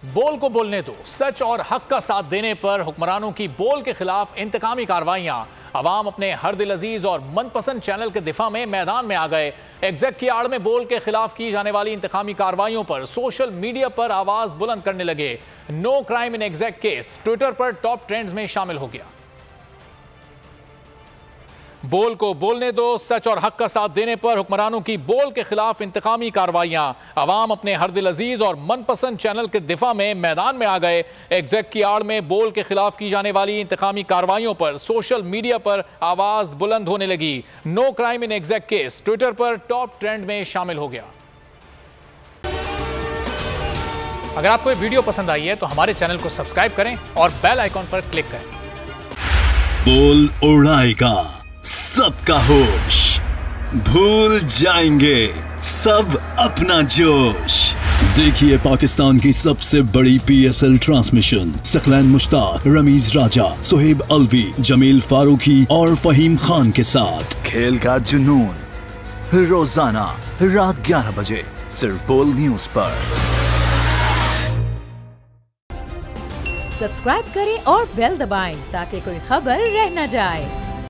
बोल को बोलने दो, सच और हक का साथ देने पर हुक्मरानों की बोल के खिलाफ इंतकामी कार्रवाइयां। अवाम अपने हर दिल अजीज और मनपसंद चैनल के दिफा में मैदान में आ गए। एग्जैक की आड़ में बोल के खिलाफ की जाने वाली इंतकामी कार्रवाइयों पर सोशल मीडिया पर आवाज बुलंद करने लगे। No crime in exact case Twitter पर टॉप ट्रेंड्स में शामिल हो गया। बोल को बोलने दो, सच और हक का साथ देने पर हुक्मरानों की बोल के खिलाफ इंतकामी कार्रवाइयां। अवाम अपने हर दिल अजीज और मनपसंद चैनल के दिफा में मैदान में आ गए। एग्जैक की आड़ में बोल के खिलाफ की जाने वाली इंतकामी कार्रवाइयों पर सोशल मीडिया पर आवाज बुलंद होने लगी। No crime in exact case Twitter पर टॉप ट्रेंड में शामिल हो गया। अगर आपको ये वीडियो पसंद आई है तो हमारे चैनल को सब्सक्राइब करें और बेल आइकॉन पर क्लिक करें। बोल उड़ाएगा सबका होश, भूल जाएंगे सब अपना जोश। देखिए पाकिस्तान की सबसे बड़ी PSL ट्रांसमिशन सकलैन मुश्ताक, रमीज राजा, सुहेब अलवी, जमील फारूकी और फहीम खान के साथ खेल का जुनून रोजाना रात 11 बजे सिर्फ बोल न्यूज पर। सब्सक्राइब करें और बेल दबाएं ताकि कोई खबर रह न जाए।